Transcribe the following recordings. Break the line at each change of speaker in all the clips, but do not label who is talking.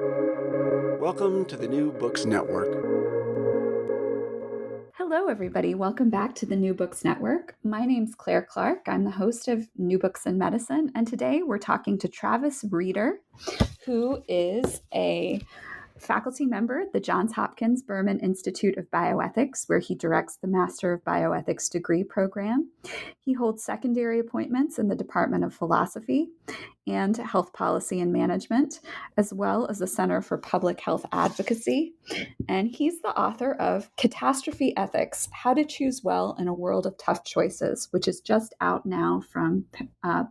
Welcome to the New Books Network.
Hello, everybody. Welcome back to the New Books Network. My name's Claire Clark. I'm the host of New Books in Medicine, and today we're talking to Travis Rieder, who is a faculty member at the Johns Hopkins Berman Institute of Bioethics, where he directs the Master of Bioethics degree program. He holds secondary appointments in the Department of Philosophy and Health Policy and Management, as well as the Center for Public Health Advocacy. And he's the author of Catastrophe Ethics: How to Choose Well in a World of Tough Choices, which is just out now from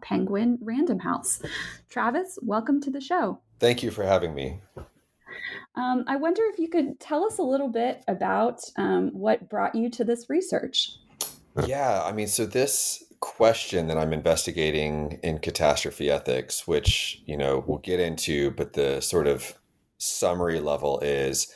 Penguin Random House. Travis, welcome to the show.
Thank you for having me.
I wonder if you could tell us a little bit about what brought you to this research.
Yeah, so this question that I'm investigating in catastrophe ethics, which, we'll get into, but the sort of summary level is,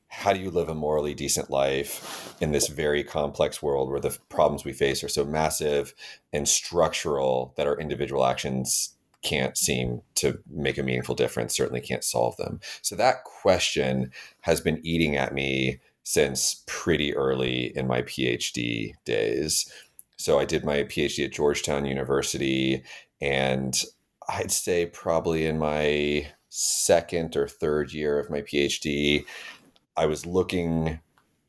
how do you live a morally decent life in this very complex world where the problems we face are so massive and structural that our individual actions can't seem to make a meaningful difference, certainly can't solve them. So that question has been eating at me since pretty early in my PhD days. So I did my PhD at Georgetown University, and I'd say probably in my second or third year of my PhD, I was looking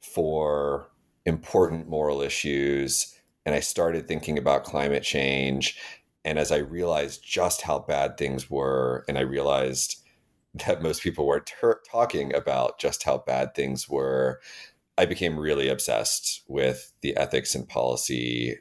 for important moral issues, and I started thinking about climate change. And as I realized just how bad things were, and I realized that most people were talking about just how bad things were, I became really obsessed with the ethics and policy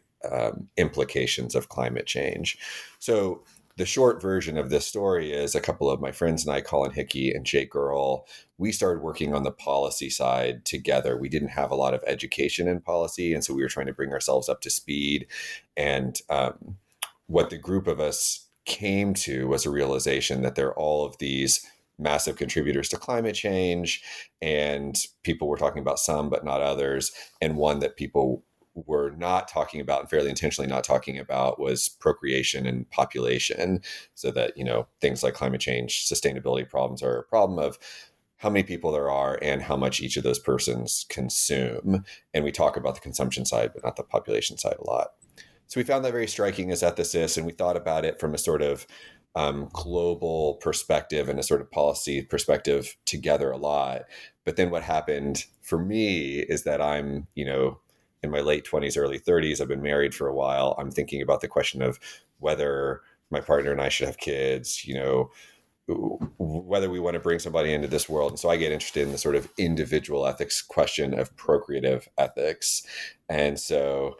implications of climate change. So the short version of this story is a couple of my friends and I, Colin Hickey and Jake Earl, we started working on the policy side together. We didn't have a lot of education in policy, and so we were trying to bring ourselves up to speed. And what the group of us came to was a realization that there are all of these massive contributors to climate change, and people were talking about some, but not others. And one that people were not talking about, and fairly intentionally not talking about, was procreation and population. So that, things like climate change, sustainability problems are a problem of how many people there are and how much each of those persons consume. And we talk about the consumption side, but not the population side a lot. So we found that very striking as ethicists, and we thought about it from a sort of global perspective and a sort of policy perspective together a lot. But then what happened for me is that I'm, in my late 20s, early 30s, I've been married for a while. I'm thinking about the question of whether my partner and I should have kids, whether we want to bring somebody into this world. And so I get interested in the sort of individual ethics question of procreative ethics. And so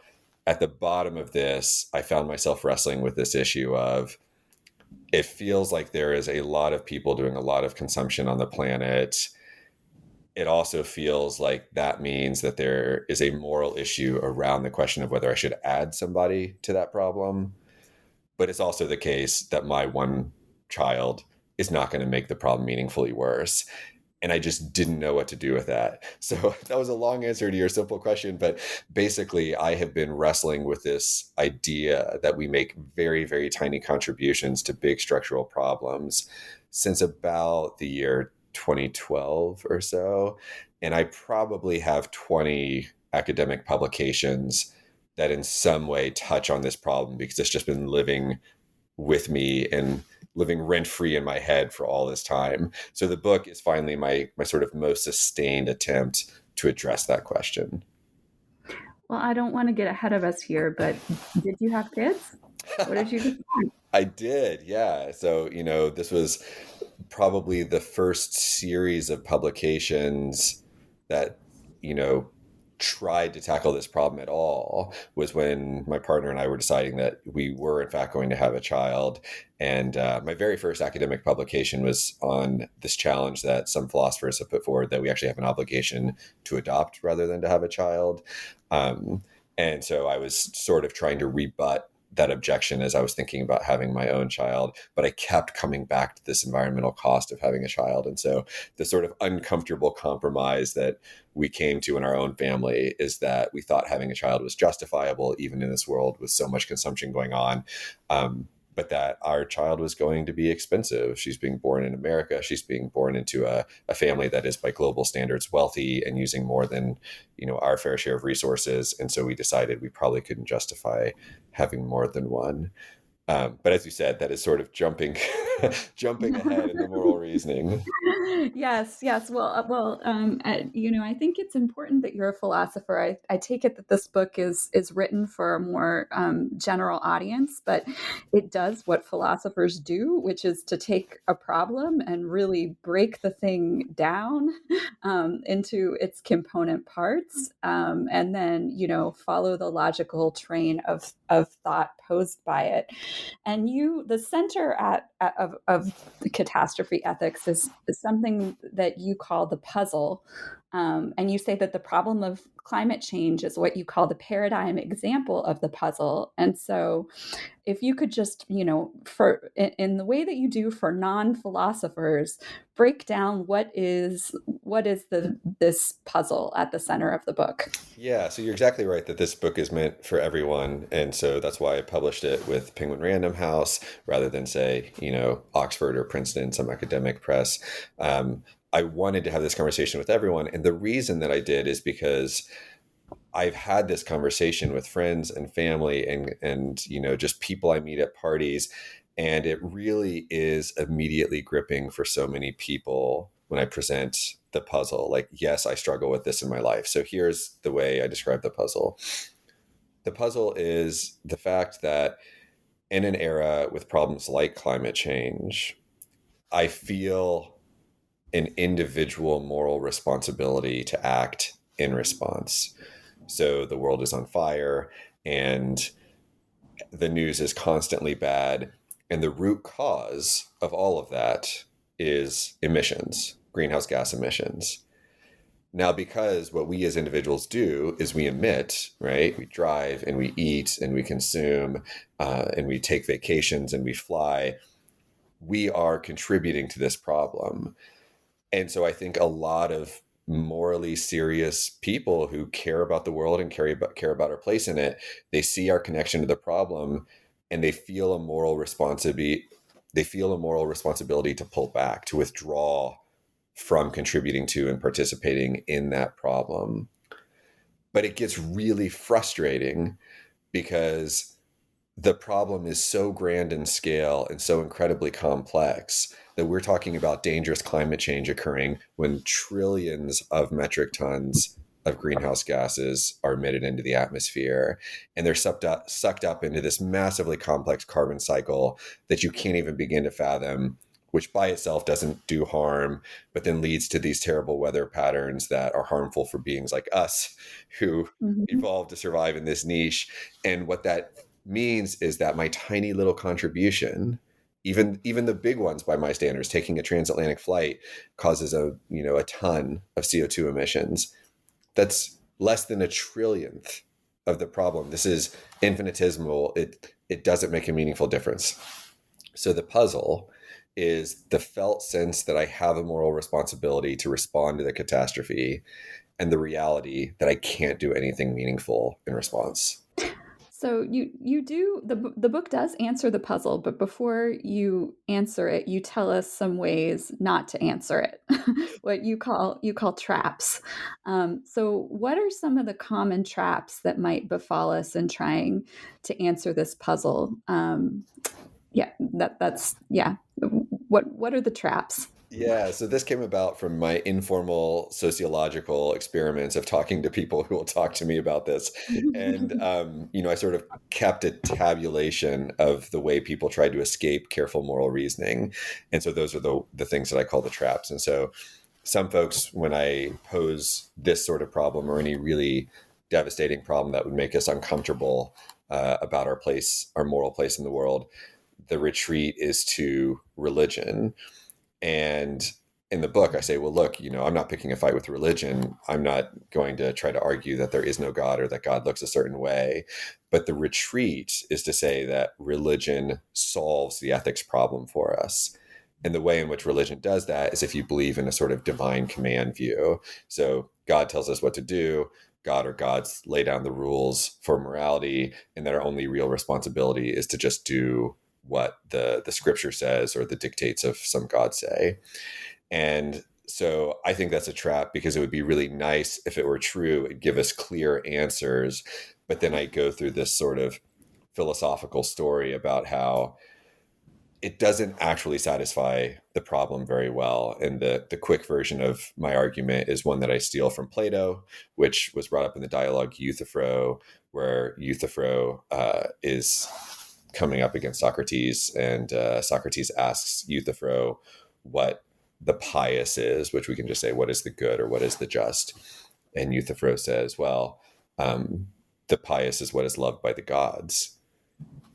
at the bottom of this, I found myself wrestling with this issue of, it feels like there is a lot of people doing a lot of consumption on the planet. It also feels like that means that there is a moral issue around the question of whether I should add somebody to that problem. But it's also the case that my one child is not going to make the problem meaningfully worse. And I just didn't know what to do with that. So that was a long answer to your simple question. But basically, I have been wrestling with this idea that we make very, very tiny contributions to big structural problems since about the year 2012 or so. And I probably have 20 academic publications that in some way touch on this problem, because it's just been living with me and living rent-free in my head for all this time. So the book is finally my sort of most sustained attempt to address that question.
Well, I don't want to get ahead of us here, but did you have kids? What did you decide?
I did, yeah. So, this was probably the first series of publications that, tried to tackle this problem at all, was when my partner and I were deciding that we were in fact going to have a child. And my very first academic publication was on this challenge that some philosophers have put forward, that we actually have an obligation to adopt rather than to have a child. And so I was sort of trying to rebut that objection as I was thinking about having my own child, but I kept coming back to this environmental cost of having a child. And so the sort of uncomfortable compromise that we came to in our own family is that we thought having a child was justifiable, even in this world with so much consumption going on. but that our child was going to be expensive. She's being born in America. She's being born into a family that is by global standards wealthy and using more than, our fair share of resources. And so we decided we probably couldn't justify having more than one. But as you said, that is sort of jumping jumping ahead in the moral reasoning.
Yes, yes. I think it's important that you're a philosopher. I take it that this book is written for a more general audience, but it does what philosophers do, which is to take a problem and really break the thing down into its component parts, and then follow the logical train of thought posed by it. And the center of the catastrophe ethics is something that you call the puzzle. And you say that the problem of climate change is what you call the paradigm example of the puzzle. And so if you could just, for in the way that you do for non-philosophers, break down what is this puzzle at the center of the book.
Yeah, so you're exactly right that this book is meant for everyone. And so that's why I published it with Penguin Random House rather than, say, Oxford or Princeton, some academic press. I wanted to have this conversation with everyone. And the reason that I did is because I've had this conversation with friends and family and just people I meet at parties. And it really is immediately gripping for so many people when I present the puzzle. Like, yes, I struggle with this in my life. So here's the way I describe the puzzle. The puzzle is the fact that in an era with problems like climate change, I feel an individual moral responsibility to act in response. So the world is on fire and the news is constantly bad. And the root cause of all of that is emissions, greenhouse gas emissions. Now, because what we as individuals do is we emit, right? We drive and we eat and we consume and we take vacations and we fly. We are contributing to this problem. And so I think a lot of morally serious people who care about the world and care about our place in it, they see our connection to the problem and they feel a moral responsibility. They feel a moral responsibility to pull back, to withdraw from contributing to and participating in that problem. But it gets really frustrating because the problem is so grand in scale and so incredibly complex that we're talking about dangerous climate change occurring when trillions of metric tons of greenhouse gases are emitted into the atmosphere. And they're sucked up into this massively complex carbon cycle that you can't even begin to fathom, which by itself doesn't do harm, but then leads to these terrible weather patterns that are harmful for beings like us who evolved to survive in this niche. And what that means is that my tiny little contribution, even the big ones by my standards, taking a transatlantic flight causes a ton of CO2 emissions. That's less than a trillionth of the problem. This is infinitesimal. It doesn't make a meaningful difference. So the puzzle is the felt sense that I have a moral responsibility to respond to the catastrophe and the reality that I can't do anything meaningful in response.
So you do the book does answer the puzzle, but before you answer it, you tell us some ways not to answer it, what you call traps. So what are some of the common traps that might befall us in trying to answer this puzzle? That's What are the traps?
Yeah, so this came about from my informal sociological experiments of talking to people who will talk to me about this. And, I sort of kept a tabulation of the way people tried to escape careful moral reasoning. And so those are the things that I call the traps. And so some folks, when I pose this sort of problem or any really devastating problem that would make us uncomfortable about our moral place in the world, the retreat is to religion. And in the book, I say, well, look, I'm not picking a fight with religion. I'm not going to try to argue that there is no God or that God looks a certain way. But the retreat is to say that religion solves the ethics problem for us. And the way in which religion does that is if you believe in a sort of divine command view. So God tells us what to do. God or gods lay down the rules for morality, and that our only real responsibility is to just do what the scripture says or the dictates of some God say. And so I think that's a trap, because it would be really nice if it were true, it'd give us clear answers. But then I go through this sort of philosophical story about how it doesn't actually satisfy the problem very well. And the quick version of my argument is one that I steal from Plato, which was brought up in the dialogue Euthyphro, where Euthyphro is coming up against Socrates, and Socrates asks Euthyphro what the pious is, which we can just say, what is the good or what is the just? And Euthyphro says, well, the pious is what is loved by the gods.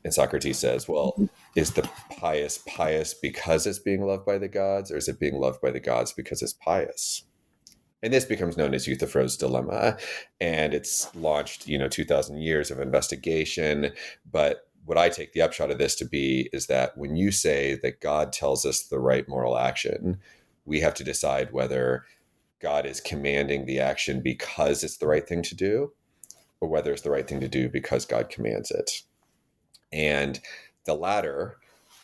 And Socrates says, well, is the pious because it's being loved by the gods, or is it being loved by the gods because it's pious? And this becomes known as Euthyphro's dilemma. And it's launched, 2000 years of investigation. But what I take the upshot of this to be is that when you say that God tells us the right moral action, we have to decide whether God is commanding the action because it's the right thing to do, or whether it's the right thing to do because God commands it. And the latter,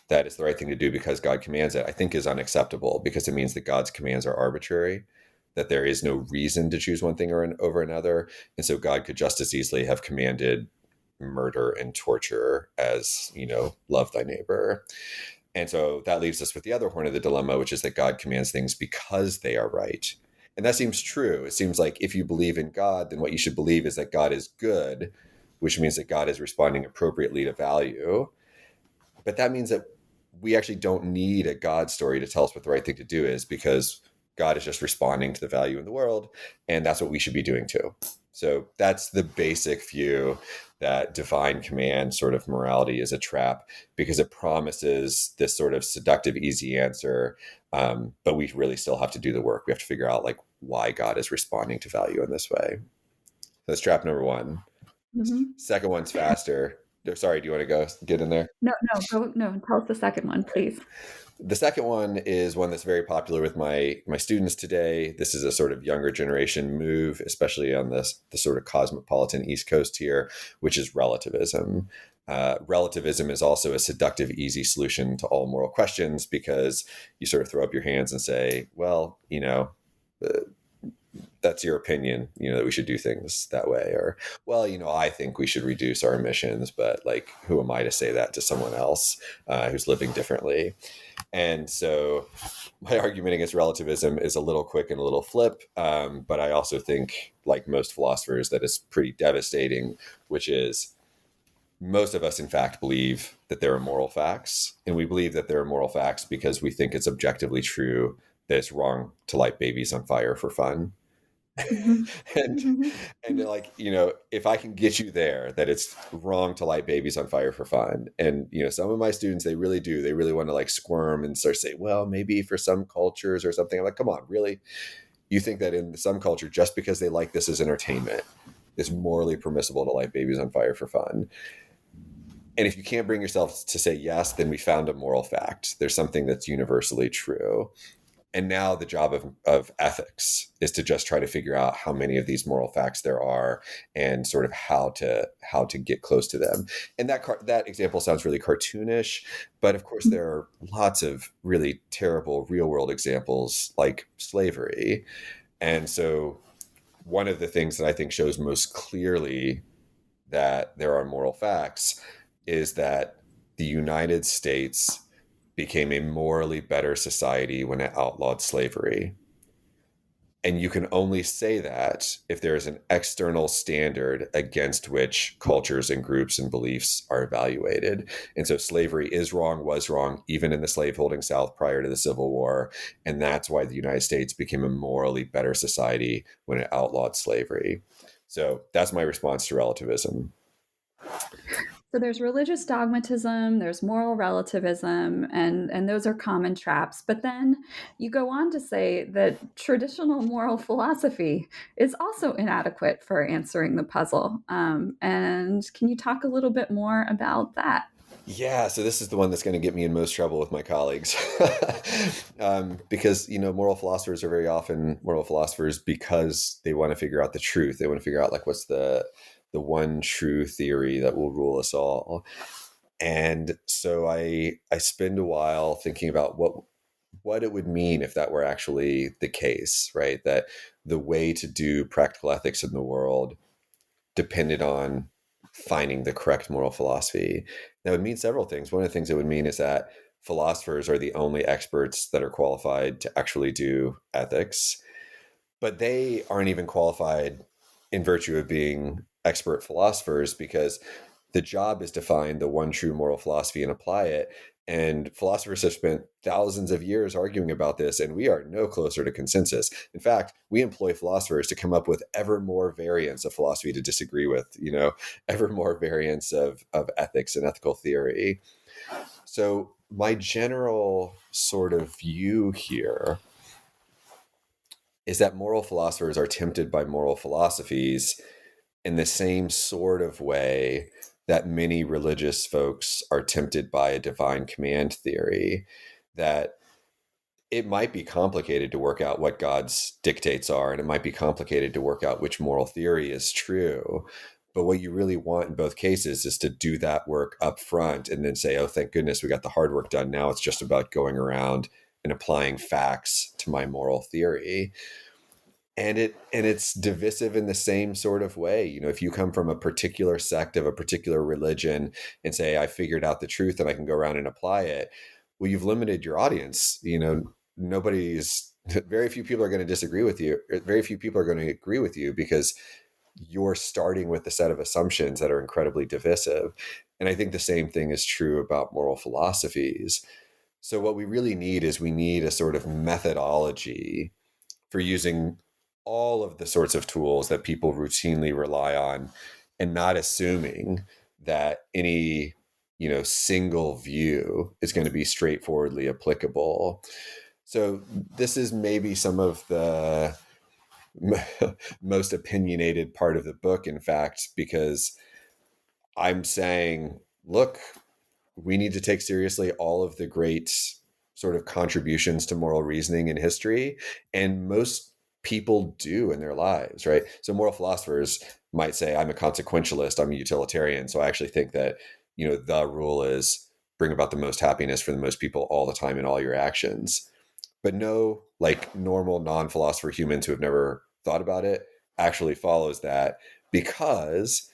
that is the right thing to do because God commands it, I think is unacceptable, because it means that God's commands are arbitrary, that there is no reason to choose one thing over another. And so God could just as easily have commanded murder and torture as, love thy neighbor. And so that leaves us with the other horn of the dilemma, which is that God commands things because they are right. And that seems true. It seems like if you believe in God, then what you should believe is that God is good, which means that God is responding appropriately to value. But that means that we actually don't need a God story to tell us what the right thing to do is, because God is just responding to the value in the world, and that's what we should be doing too. So that's the basic view, that divine command sort of morality is a trap, because it promises this sort of seductive, easy answer. But we really still have to do the work. We have to figure out why God is responding to value in this way. That's trap number one.
Mm-hmm.
Second one's faster. Sorry, do you want to go get in there?
No, tell us the second one, please.
The second one is one that's very popular with my students today. This is a sort of younger generation move, especially on the sort of cosmopolitan East Coast here, which is relativism. Relativism is also a seductive, easy solution to all moral questions, because you sort of throw up your hands and say, well, that's your opinion, that we should do things that way. Or, well, I think we should reduce our emissions, but who am I to say that to someone else who's living differently? And so my argument against relativism is a little quick and a little flip. But I also think, like most philosophers, that it's pretty devastating, which is most of us, in fact, believe that there are moral facts. And we believe that there are moral facts because we think it's objectively true that it's wrong to light babies on fire for fun.
Mm-hmm.
and
Mm-hmm.
if I can get you there, that it's wrong to light babies on fire for fun. And some of my students, they really want to squirm and start to say, well, maybe for some cultures or something. I'm like, come on, really? You think that in some culture, just because they like this as entertainment, it's morally permissible to light babies on fire for fun? And if you can't bring yourself to say yes, then we found a moral fact. There's something that's universally true. And now the job of ethics is to just try to figure out how many of these moral facts there are, and sort of how to get close to them. And that example sounds really cartoonish, but of course there are lots of really terrible real world examples, like slavery. And so one of the things that I think shows most clearly that there are moral facts is that the United States became a morally better society when it outlawed slavery. And you can only say that if there is an external standard against which cultures and groups and beliefs are evaluated. And so slavery is wrong, was wrong, even in the slaveholding South prior to the Civil War. And that's why the United States became a morally better society when it outlawed slavery. So that's my response to relativism.
So there's religious dogmatism, there's moral relativism, and those are common traps. But then you go on to say that traditional moral philosophy is also inadequate for answering the puzzle. And can you talk a little bit more about that?
Yeah, so this is the one that's going to get me in most trouble with my colleagues. Because, moral philosophers are very often moral philosophers because they want to figure out the truth. They want to figure out what's the one true theory that will rule us all. And so I spend a while thinking about what it would mean if that were actually the case, right? That the way to do practical ethics in the world depended on finding the correct moral philosophy. That would mean several things. One of the things it would mean is that philosophers are the only experts that are qualified to actually do ethics, but they aren't even qualified in virtue of being expert philosophers, because the job is to find the one true moral philosophy and apply it. And philosophers have spent thousands of years arguing about this, and we are no closer to consensus. In fact, we employ philosophers to come up with ever more variants of philosophy to disagree with, ever more variants of ethics and ethical theory. So my general sort of view here is that moral philosophers are tempted by moral philosophies in the same sort of way that many religious folks are tempted by a divine command theory, that it might be complicated to work out what God's dictates are, and it might be complicated to work out which moral theory is true. But what you really want in both cases is to do that work up front and then say, oh, thank goodness we got the hard work done. Now it's just about going around and applying facts to my moral theory. And it's divisive in the same sort of way. If you come from a particular sect of a particular religion and say, I figured out the truth and I can go around and apply it, well, you've limited your audience. Very few people are going to disagree with you. Very few people are going to agree with you because you're starting with a set of assumptions that are incredibly divisive. And I think the same thing is true about moral philosophies. So what we really need is we need a sort of methodology for using all of the sorts of tools that people routinely rely on, and not assuming that any single view is going to be straightforwardly applicable. So this is maybe some of the most opinionated part of the book, in fact, because I'm saying, look, we need to take seriously all of the great sort of contributions to moral reasoning in history. And most people do in their lives, right? So moral philosophers might say, I'm a consequentialist, I'm a utilitarian. So I actually think that, the rule is bring about the most happiness for the most people all the time in all your actions. But no, like normal non-philosopher humans who have never thought about it actually follows that, because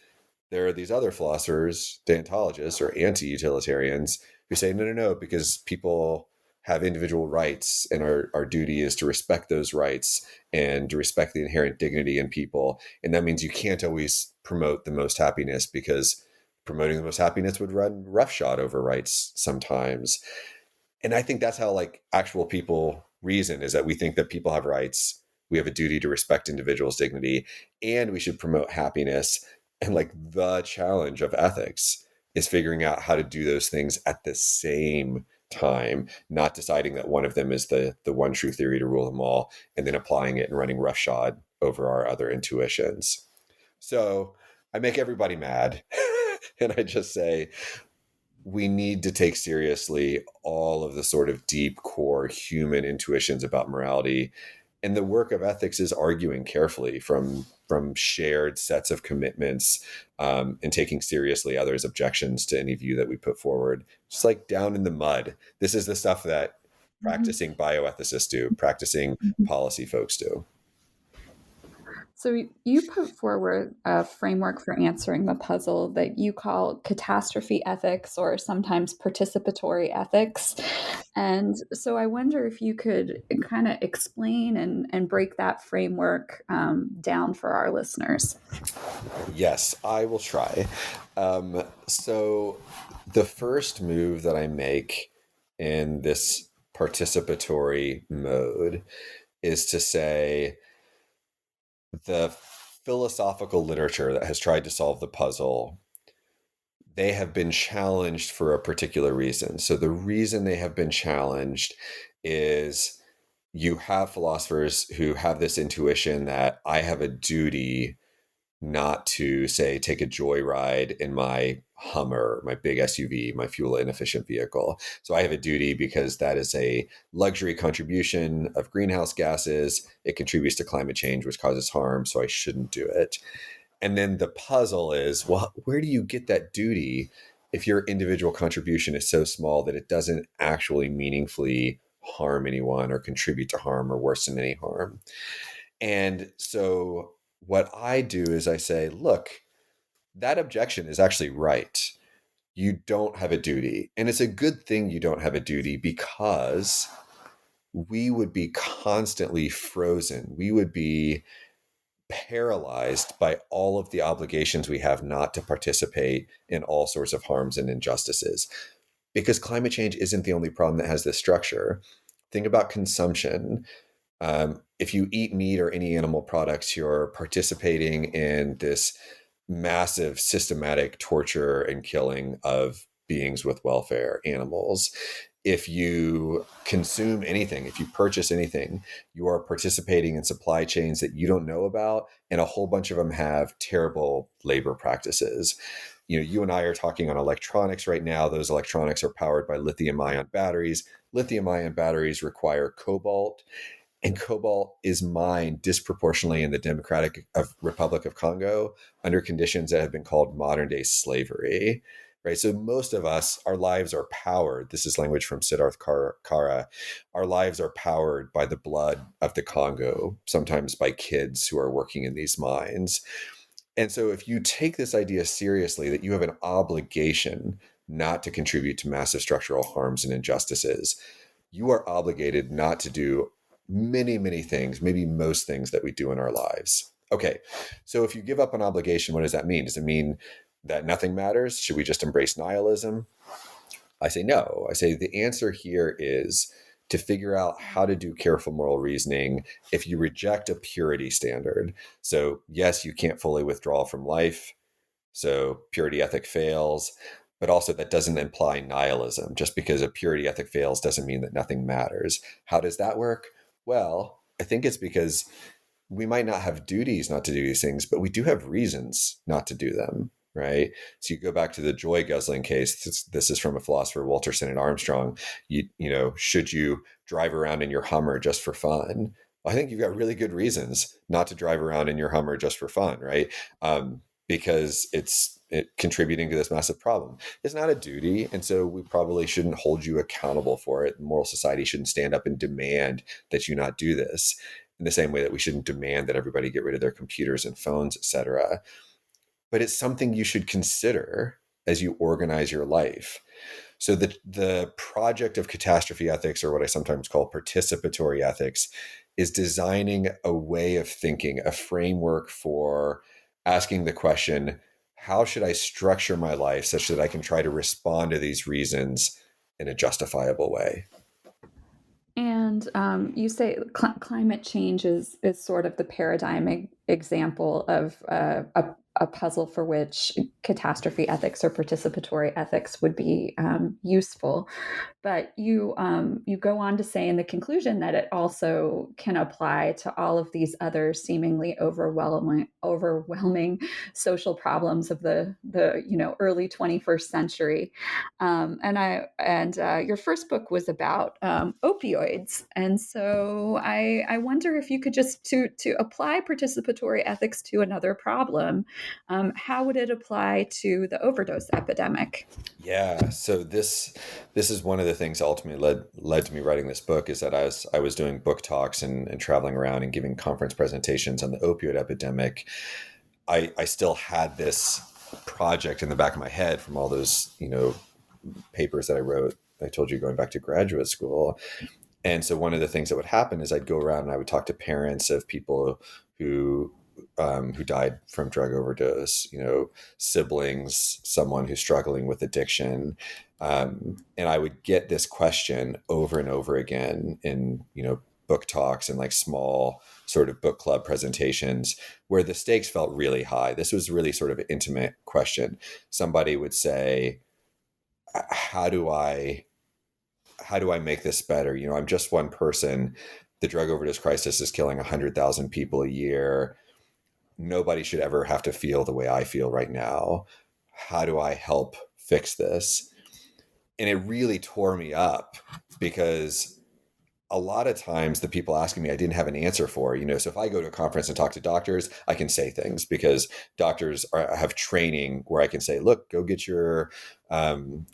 there are these other philosophers, deontologists or anti-utilitarians, who say, no, because people have individual rights and our duty is to respect those rights and to respect the inherent dignity in people. And that means you can't always promote the most happiness, because promoting the most happiness would run roughshod over rights sometimes. And I think that's how actual people reason, is that we think that people have rights. We have a duty to respect individuals' dignity, and we should promote happiness. And the challenge of ethics is figuring out how to do those things at the same time, not deciding that one of them is the one true theory to rule them all, and then applying it and running roughshod over our other intuitions. So I make everybody mad. And I just say, we need to take seriously all of the sort of deep core human intuitions about morality. And the work of ethics is arguing carefully from shared sets of commitments, and taking seriously others' objections to any view that we put forward. Just like down in the mud. This is the stuff that practicing bioethicists do, practicing policy folks do.
So you put forward a framework for answering the puzzle that you call catastrophe ethics, or sometimes participatory ethics. And so I wonder if you could kind of explain and break that framework down for our listeners.
Yes, I will try. So the first move that I make in this participatory mode is to say, the philosophical literature that has tried to solve the puzzle, they have been challenged for a particular reason. So the reason they have been challenged is you have philosophers who have this intuition that I have a duty not to, say, take a joyride in my Hummer, my big SUV, my fuel inefficient vehicle. So I have a duty because that is a luxury contribution of greenhouse gases. It contributes to climate change, which causes harm. So I shouldn't do it. And then the puzzle is, well, where do you get that duty if your individual contribution is so small that it doesn't actually meaningfully harm anyone or contribute to harm or worsen any harm. And so what I do is I say, look, that objection is actually right. You don't have a duty. And it's a good thing you don't have a duty, because we would be constantly frozen. We would be paralyzed by all of the obligations we have not to participate in all sorts of harms and injustices. Because climate change isn't the only problem that has this structure. Think about consumption. If you eat meat or any animal products, you're participating in this massive systematic torture and killing of beings with welfare, animals. If you consume anything, if you purchase anything, you are participating in supply chains that you don't know about, and a whole bunch of them have terrible labor practices. You and I are talking on electronics right now. Those electronics are powered by lithium-ion batteries. Lithium-ion batteries require cobalt, and cobalt is mined disproportionately in the Democratic Republic of Congo under conditions that have been called modern day slavery. Right. So most of us, our lives are powered. This is language from Siddharth Kara. Our lives are powered by the blood of the Congo, sometimes by kids who are working in these mines. And so if you take this idea seriously, that you have an obligation not to contribute to massive structural harms and injustices, you are obligated not to do many, many things, maybe most things that we do in our lives. Okay, so if you give up an obligation, what does that mean? Does it mean that nothing matters? Should we just embrace nihilism? I say no. I say the answer here is to figure out how to do careful moral reasoning if you reject a purity standard. So yes, you can't fully withdraw from life. So purity ethic fails. But also that doesn't imply nihilism. Just because a purity ethic fails doesn't mean that nothing matters. How does that work? Well, I think it's because we might not have duties not to do these things, but we do have reasons not to do them, right? So you go back to the joy guzzling case. This is from a philosopher, Walter Sennett Armstrong. Should you drive around in your Hummer just for fun? Well, I think you've got really good reasons not to drive around in your Hummer just for fun, right? Because it's contributing to this massive problem. It's not a duty, and so we probably shouldn't hold you accountable for it. Moral society shouldn't stand up and demand that you not do this, in the same way that we shouldn't demand that everybody get rid of their computers and phones, etc. But it's something you should consider as you organize your life. So the project of catastrophe ethics, or what I sometimes call participatory ethics, is designing a way of thinking, a framework for asking the question, how should I structure my life such that I can try to respond to these reasons in a justifiable way?
And you say climate change is sort of the paradigm example of a puzzle for which catastrophe ethics or participatory ethics would be useful. But you go on to say in the conclusion that it also can apply to all of these other seemingly overwhelming social problems of the early 21st century. And your first book was about opioids, and so I wonder if you could just to apply participatory ethics to another problem. How would it apply to the overdose epidemic?
Yeah, so this is one of the things that ultimately led to me writing this book, is that I was doing book talks and traveling around and giving conference presentations on the opioid epidemic. I still had this project in the back of my head from all those papers that I wrote. I told you, going back to graduate school. And so one of the things that would happen is I'd go around and I would talk to parents of people who died from drug overdose, siblings, someone who's struggling with addiction. And I would get this question over and over again in, book talks and like small sort of book club presentations where the stakes felt really high. This was really sort of an intimate question. Somebody would say, how do I make this better? I'm just one person. The drug overdose crisis is killing 100,000 people a year. Nobody should ever have to feel the way I feel right now. How do I help fix this? And it really tore me up, because a lot of times the people asking me, I didn't have an answer for. So if I go to a conference and talk to doctors, I can say things because doctors have training where I can say, look, go get your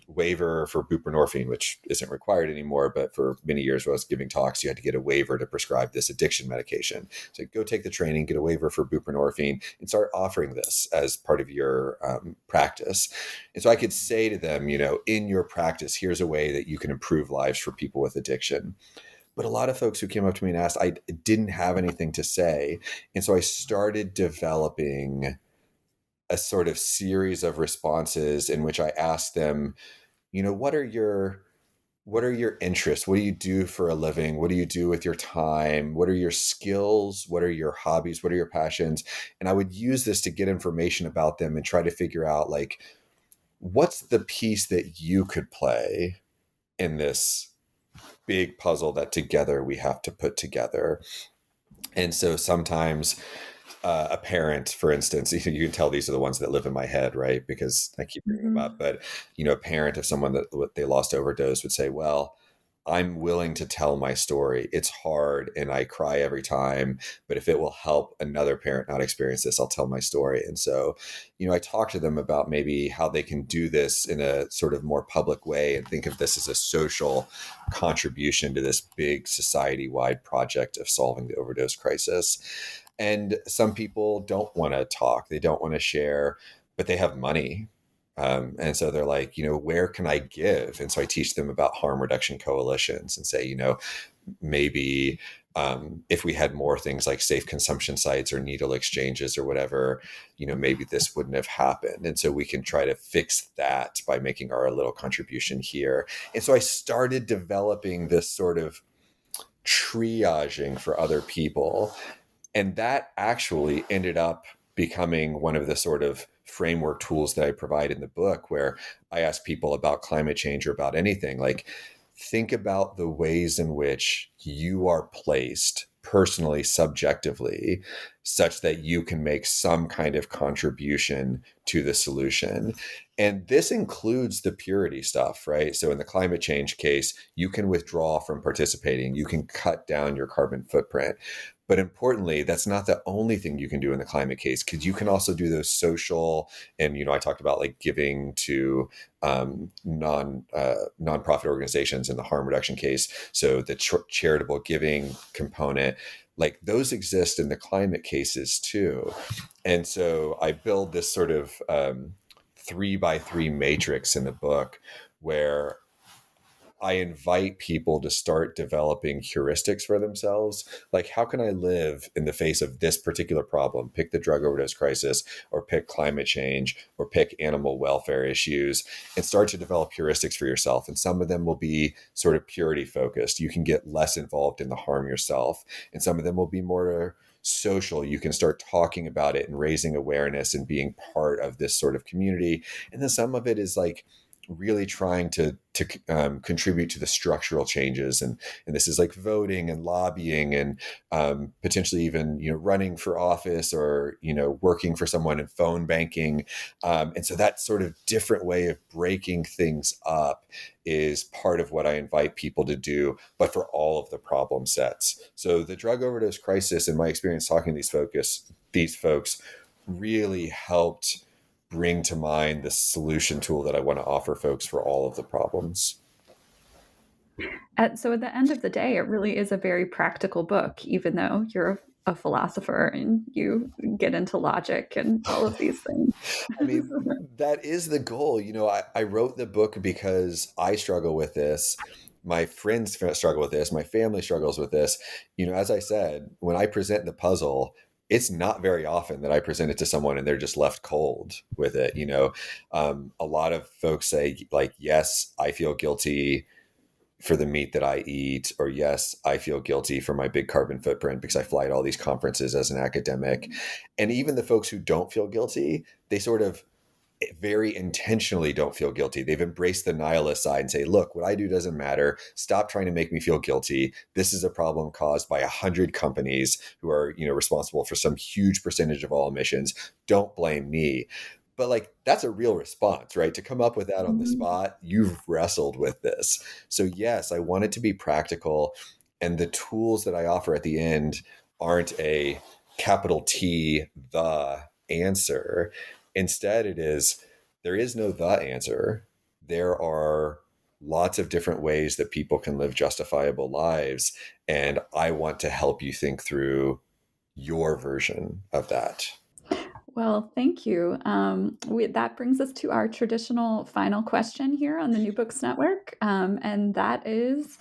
waiver for buprenorphine, which isn't required anymore, but for many years when I was giving talks, you had to get a waiver to prescribe this addiction medication. So go take the training, get a waiver for buprenorphine, and start offering this as part of your practice. And so I could say to them, in your practice, here's a way that you can improve lives for people with addiction. But a lot of folks who came up to me and asked, I didn't have anything to say. And so I started developing a sort of series of responses in which I asked them, what are your interests? What do you do for a living? What do you do with your time? What are your skills? What are your hobbies? What are your passions? And I would use this to get information about them and try to figure out, like, what's the piece that you could play in this big puzzle that together we have to put together. And so sometimes a parent, for instance, you can tell these are the ones that live in my head, right? Because I keep bringing them up. But, a parent of someone that they lost to overdose would say, well, I'm willing to tell my story. It's hard and I cry every time, but if it will help another parent not experience this, I'll tell my story. And so, I talk to them about maybe how they can do this in a sort of more public way and think of this as a social contribution to this big society-wide project of solving the overdose crisis. And some people don't want to talk, they don't want to share, but they have money. And so they're like, where can I give? And so I teach them about harm reduction coalitions and say, maybe if we had more things like safe consumption sites or needle exchanges or whatever, maybe this wouldn't have happened. And so we can try to fix that by making our little contribution here. And so I started developing this sort of triaging for other people. And that actually ended up becoming one of the sort of framework tools that I provide in the book, where I ask people about climate change or about anything, like, think about the ways in which you are placed personally, subjectively, such that you can make some kind of contribution to the solution. And this includes the purity stuff, right? So in the climate change case, you can withdraw from participating, you can cut down your carbon footprint. But importantly, that's not the only thing you can do in the climate case, because you can also do those social, and I talked about like giving to nonprofit organizations in the harm reduction case. So the charitable giving component, like those exist in the climate cases too. And so I build this sort of 3x3 matrix in the book where I invite people to start developing heuristics for themselves. Like, how can I live in the face of this particular problem? Pick the drug overdose crisis, or pick climate change, or pick animal welfare issues, and start to develop heuristics for yourself. And some of them will be sort of purity focused. You can get less involved in the harm yourself. And some of them will be more social. You can start talking about it and raising awareness and being part of this sort of community. And then some of it is like really trying to contribute to the structural changes, and this is like voting and lobbying and potentially even running for office, or working for someone in phone banking, and so that sort of different way of breaking things up is part of what I invite people to do, but for all of the problem sets. So the drug overdose crisis, in my experience talking to these folks really helped bring to mind the solution tool that I want to offer folks for all of the problems.
So at the end of the day, it really is a very practical book, even though you're a philosopher and you get into logic and all of these things.
I mean, that is the goal. I wrote the book because I struggle with this. My friends struggle with this. My family struggles with this. As I said, when I present the puzzle, it's not very often that I present it to someone and they're just left cold with it. A lot of folks say, like, yes, I feel guilty for the meat that I eat, or yes, I feel guilty for my big carbon footprint because I fly to all these conferences as an academic. And even the folks who don't feel guilty, they sort of very intentionally don't feel guilty. They've embraced the nihilist side and say, look, what I do doesn't matter. Stop trying to make me feel guilty. This is a problem caused by 100 companies who are, responsible for some huge percentage of all emissions. Don't blame me. But like, that's a real response, right? To come up with that on the spot, you've wrestled with this. So yes, I want it to be practical. And the tools that I offer at the end aren't a capital T, the answer. Instead, there is no the answer. there are lots of different ways that people can live justifiable lives. And I want to help you think through your version of that.
Well, thank you. That brings us to our traditional final question here on the New Books Network. And that is,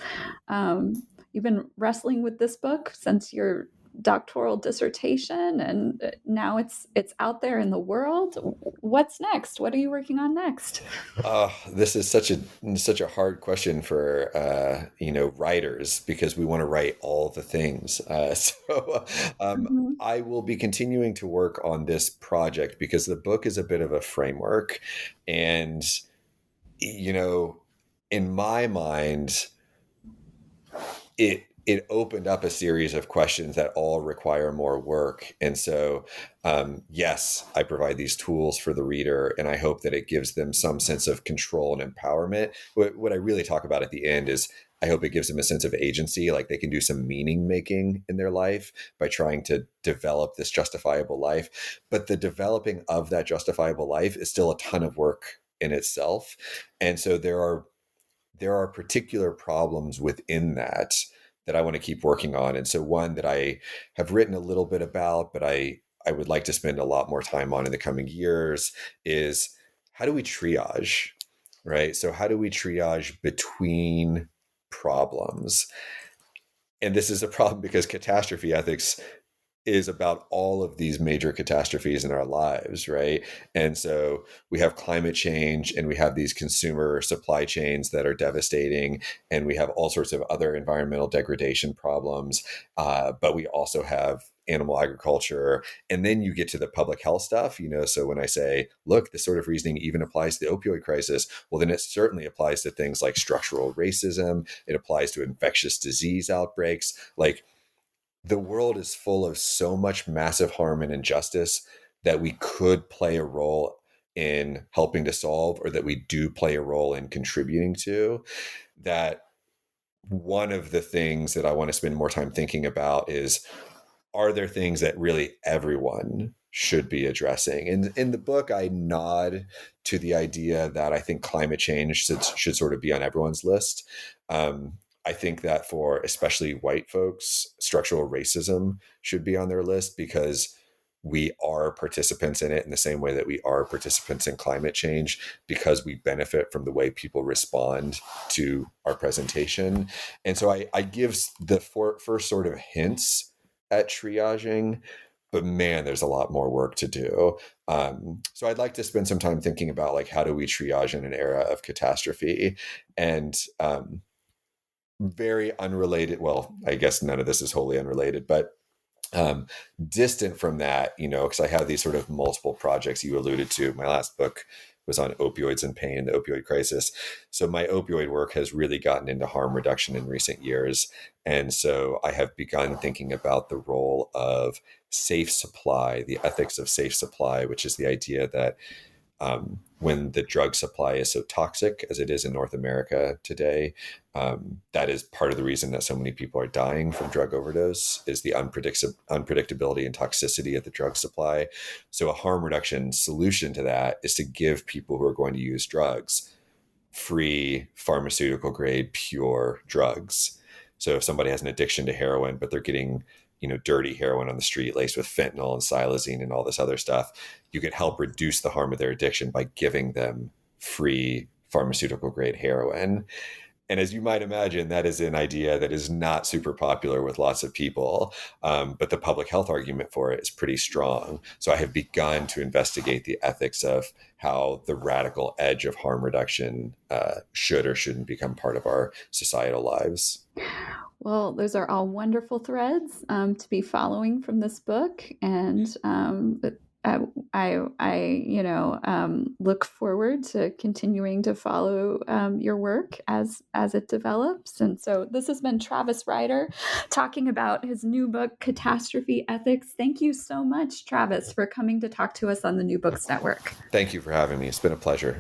you've been wrestling with this book since your doctoral dissertation, and now it's out there in the world. What's next? What are you working on next?
This is such a hard question for writers, because we want to write all the things.
Mhm.
I will be continuing to work on this project because the book is a bit of a framework, and you know, in my mind, it opened up a series of questions that all require more work. And so, yes, I provide these tools for the reader, and I hope that it gives them some sense of control and empowerment. What I really talk about at the end is I hope it gives them a sense of agency, like they can do some meaning making in their life by trying to develop this justifiable life. But the developing of that justifiable life is still a ton of work in itself. And so there are particular problems within that I want to keep working on. And so one that I have written a little bit about, but I would like to spend a lot more time on in the coming years is how do we triage, right? So how do we triage between problems? And this is a problem because catastrophe ethics is about all of these major catastrophes in our lives, right? And so we have climate change, and we have these consumer supply chains that are devastating, and we have all sorts of other environmental degradation problems. But we also have animal agriculture, and then you get to the public health stuff. So when I say, look, this sort of reasoning even applies to the opioid crisis, well, then it certainly applies to things like structural racism. It applies to infectious disease outbreaks. Like, the world is full of so much massive harm and injustice that we could play a role in helping to solve, or that we do play a role in contributing to, that one of the things that I want to spend more time thinking about is, are there things that really everyone should be addressing? And in the book, I nod to the idea that I think climate change should sort of be on everyone's list. I think that for especially white folks, structural racism should be on their list, because we are participants in it in the same way that we are participants in climate change, because we benefit from the way people respond to our presentation. And so I give the first sort of hints at triaging, but man, there's a lot more work to do. So I'd like to spend some time thinking about, like, how do we triage in an era of catastrophe? And very unrelated, well, I guess none of this is wholly unrelated, but um, distant from that, because I have these sort of multiple projects you alluded to. My last book was on opioids and pain, the opioid crisis. So my opioid work has really gotten into harm reduction in recent years. And so I have begun thinking about the role of safe supply, the ethics of safe supply, which is the idea that when the drug supply is so toxic as it is in North America today, that is part of the reason that so many people are dying from drug overdose, is the unpredictability and toxicity of the drug supply. So a harm reduction solution to that is to give people who are going to use drugs free pharmaceutical grade pure drugs. So if somebody has an addiction to heroin, but they're getting dirty heroin on the street laced with fentanyl and xylazine and all this other stuff, you could help reduce the harm of their addiction by giving them free pharmaceutical grade heroin. And as you might imagine, that is an idea that is not super popular with lots of people. But the public health argument for it is pretty strong. So I have begun to investigate the ethics of how the radical edge of harm reduction should or shouldn't become part of our societal lives.
Well, those are all wonderful threads to be following from this book, and look forward to continuing to follow your work as it develops. And so, this has been Travis Rieder talking about his new book, Catastrophe Ethics. Thank you so much, Travis, for coming to talk to us on the New Books Network.
Thank you for having me. It's been a pleasure.